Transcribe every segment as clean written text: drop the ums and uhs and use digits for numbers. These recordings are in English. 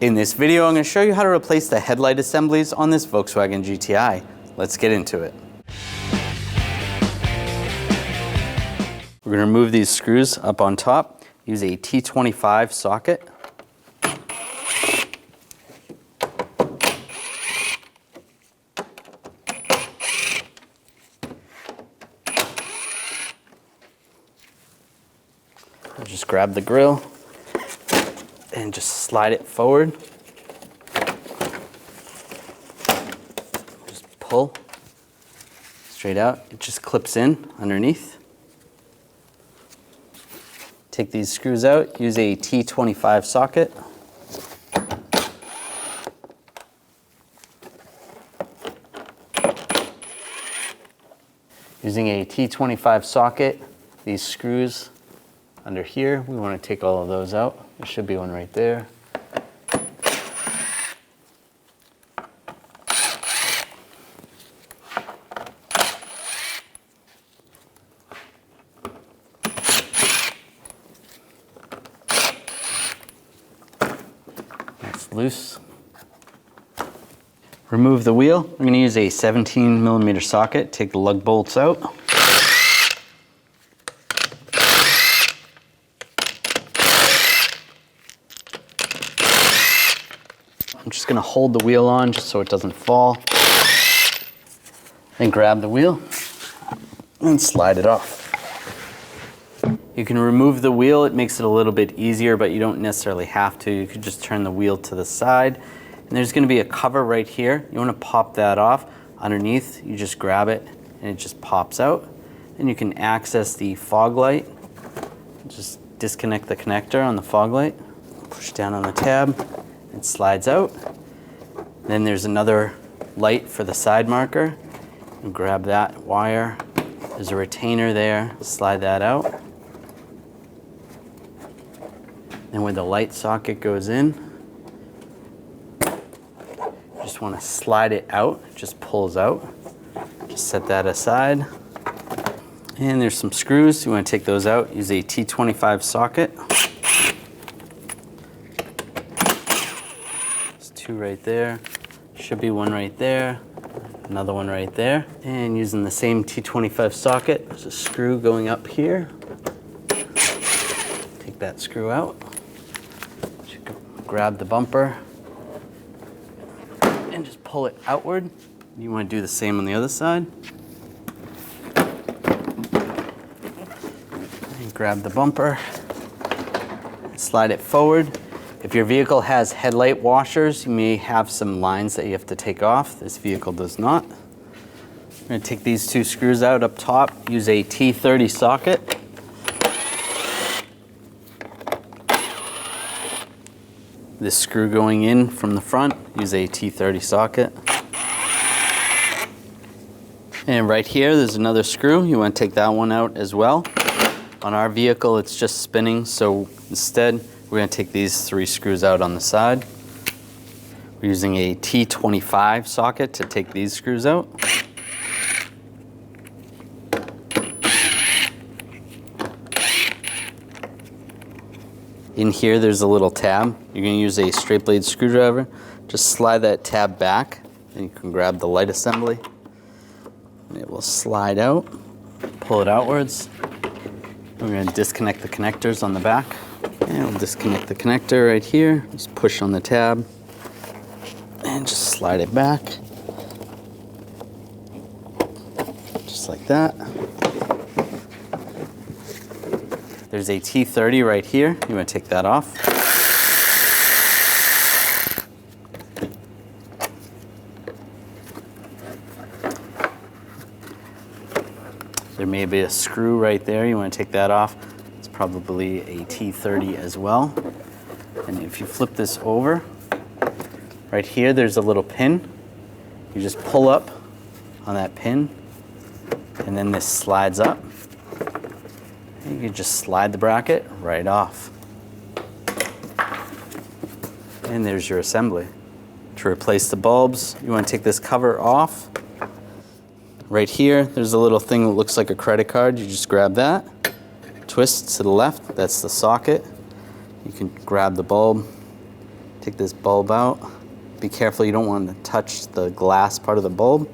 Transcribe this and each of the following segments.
In this video, I'm going to show you how to replace the headlight assemblies on this Volkswagen GTI. Let's get into it. We're going to remove these screws up on top. Use a T25 socket. Just grab the grill and just slide it forward. Just pull straight out. It just clips in underneath. Take these screws out. Use a T25 socket. Using a T25 socket, these screws under here, we want to take all of those out. There should be one right there. That's loose. Remove the wheel. We're going to use a 17mm socket. Take the lug bolts out. I'm just going to hold the wheel on just so it doesn't fall. Then grab the wheel and slide it off. You can remove the wheel. It makes it a little bit easier, but you don't necessarily have to. You could just turn the wheel to the side. And there's going to be a cover right here. You want to pop that off. Underneath, you just grab it and it just pops out. And you can access the fog light. Just disconnect the connector on the fog light. Push down on the tab. It slides out. Then there's another light for the side marker. And grab that wire. There's a retainer there. Slide that out. And where the light socket goes in, you just want to slide it out. It just pulls out. Just set that aside. And there's some screws. You want to take those out. Use a T25 socket. Two right there, should be one right there, another one right there. And using the same T25 socket, there's a screw going up here. Take that screw out. Grab the bumper and just pull it outward. You want to do the same on the other side. And grab the bumper and slide it forward. If your vehicle has headlight washers, you may have some lines that you have to take off. This vehicle does not. I'm going to take these two screws out up top. Use a T30 socket. This screw going in from the front, use a T30 socket. And right here, there's another screw. You want to take that one out as well. On our vehicle, it's just spinning, so instead, we're going to take these three screws out on the side. We're using a T25 socket to take these screws out. In here, there's a little tab. You're going to use a straight blade screwdriver. Just slide that tab back, and you can grab the light assembly. And it will slide out. Pull it outwards. We're going to disconnect the connectors on the back. And we'll disconnect the connector right here. Just push on the tab and just slide it back. Just like that. There's a T30 right here. You want to take that off. There may be a screw right there. You want to take that off. Probably a T30 as well. And if you flip this over, right here there's a little pin. You just pull up on that pin and then this slides up. And you can just slide the bracket right off. And there's your assembly. To replace the bulbs, you want to take this cover off. Right here, there's a little thing that looks like a credit card. You just grab that. Twist to the left, that's the socket. You can grab the bulb Take this bulb out. Be careful, you don't want to touch the glass part of the bulb.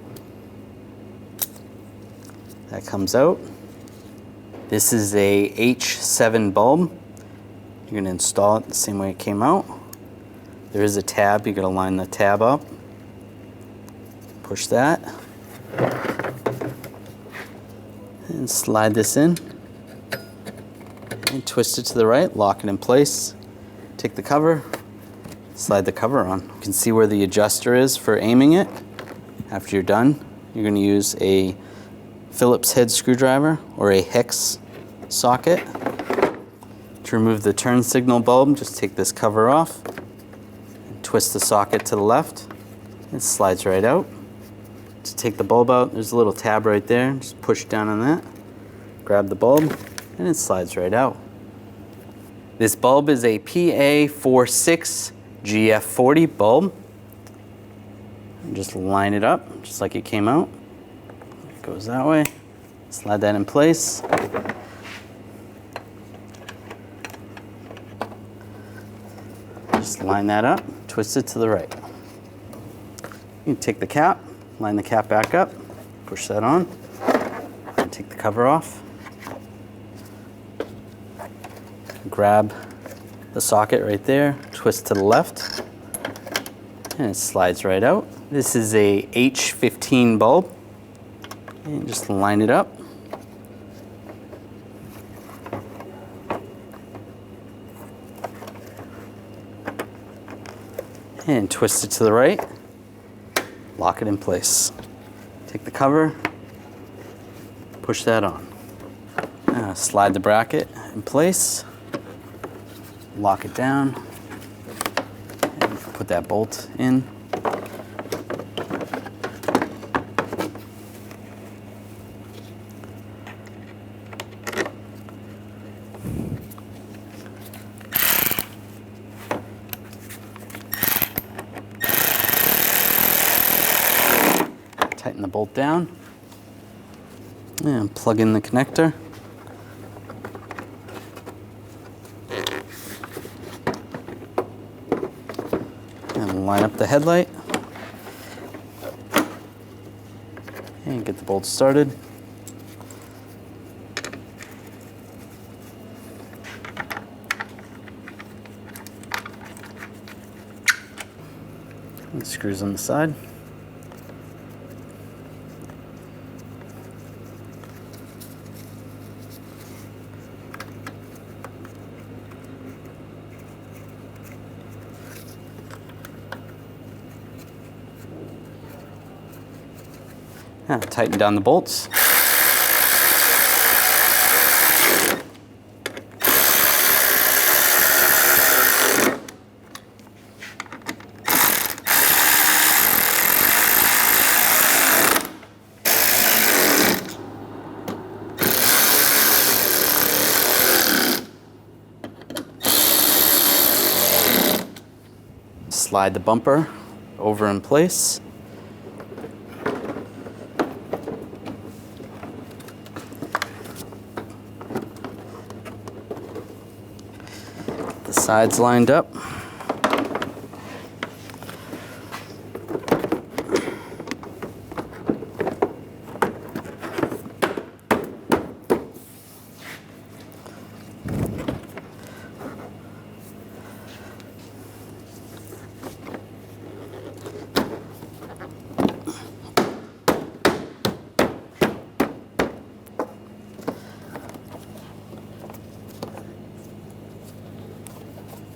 That comes out. This is a H7 bulb. You're going to install it the same way it came out. There is a tab, you're going to line the tab up. Push that. And slide this in. And twist it to the right, lock it in place. Take the cover, slide the cover on. You can see where the adjuster is for aiming it. After you're done, you're going to use a Phillips head screwdriver or a hex socket. To remove the turn signal bulb, just take this cover off, and twist the socket to the left. It slides right out. To take the bulb out, there's a little tab right there. Just push down on that, grab the bulb, and it slides right out. This bulb is a PA46 GF40 bulb. And just line it up, just like it came out. It goes that way. Slide that in place. Just line that up, twist it to the right. You can take the cap, line the cap back up, push that on, and take the cover off. Grab the socket right there, twist to the left, and it slides right out. This is a H15 bulb, and just line it up. And twist it to the right, lock it in place. Take the cover, push that on. Slide the bracket in place, lock it down, and put that bolt in. Tighten the bolt down and plug in the connector. And line up the headlight and get the bolt started. And screws on the side. Tighten down the bolts. Slide the bumper over in place. The sides lined up.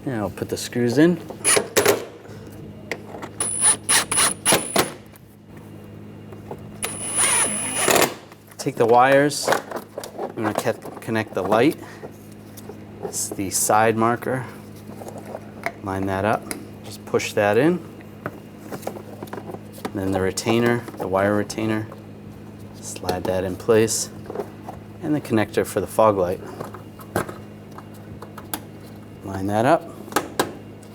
Now I'll put the screws in. Take the wires. I'm going to connect the light. It's the side marker. Line that up. Just push that in. And then the retainer, the wire retainer. Slide that in place. And the connector for the fog light. Line that up.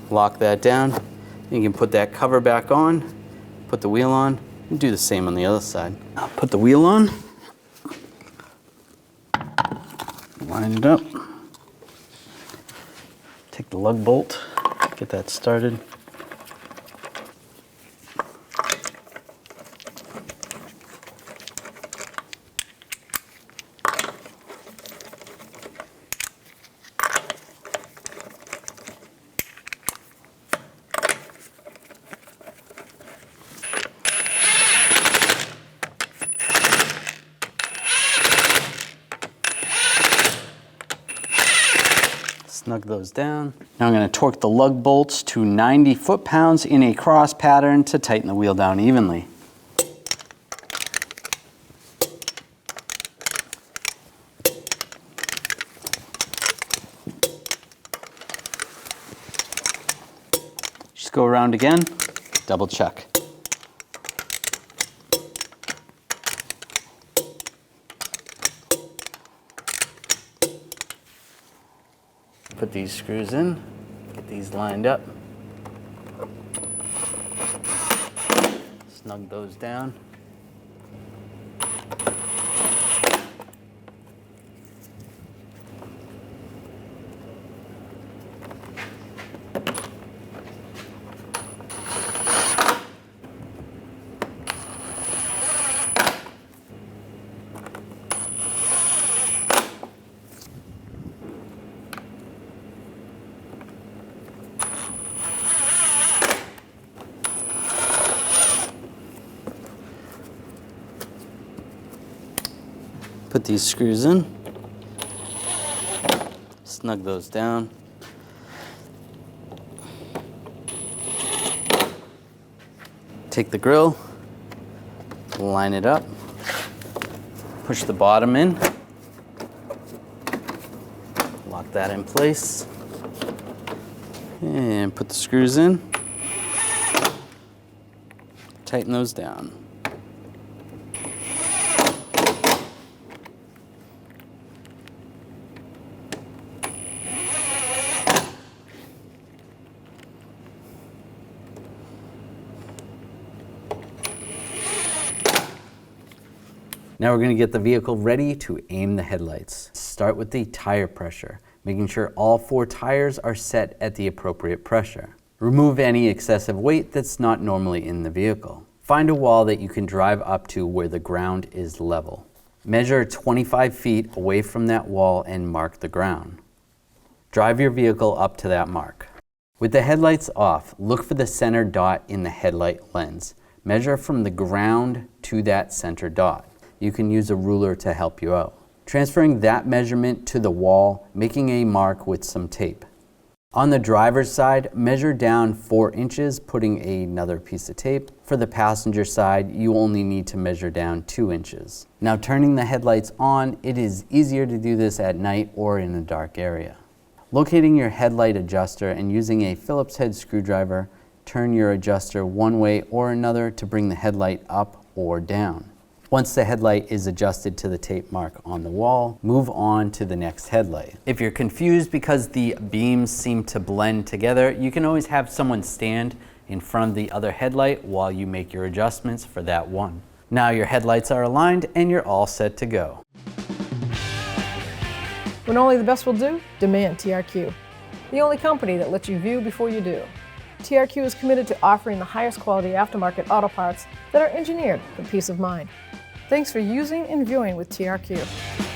Lock that down. You can put that cover back on, put the wheel on, and do the same on the other side. I'll put the wheel on, line it up, take the lug bolt, get that started. Snug those down. Now I'm going to torque the lug bolts to 90 foot-pounds in a cross pattern to tighten the wheel down evenly. Just go around again, double check. Put these screws in, get these lined up. Snug those down. Put these screws in, snug those down. Take the grill, line it up, push the bottom in, lock that in place, and put the screws in, tighten those down. Now we're going to get the vehicle ready to aim the headlights. Start with the tire pressure, making sure all 4 tires are set at the appropriate pressure. Remove any excessive weight that's not normally in the vehicle. Find a wall that you can drive up to where the ground is level. Measure 25 feet away from that wall and mark the ground. Drive your vehicle up to that mark. With the headlights off, look for the center dot in the headlight lens. Measure from the ground to that center dot. You can use a ruler to help you out. Transferring that measurement to the wall, making a mark with some tape. On the driver's side, measure down 4 inches, putting another piece of tape. For the passenger side, you only need to measure down 2 inches. Now turning the headlights on, it is easier to do this at night or in a dark area. Locating your headlight adjuster and using a Phillips head screwdriver, turn your adjuster one way or another to bring the headlight up or down. Once the headlight is adjusted to the tape mark on the wall, move on to the next headlight. If you're confused because the beams seem to blend together, you can always have someone stand in front of the other headlight while you make your adjustments for that one. Now your headlights are aligned and you're all set to go. When only the best will do, demand TRQ. The only company that lets you view before you do. TRQ is committed to offering the highest quality aftermarket auto parts that are engineered for peace of mind. Thanks for using and viewing with TRQ.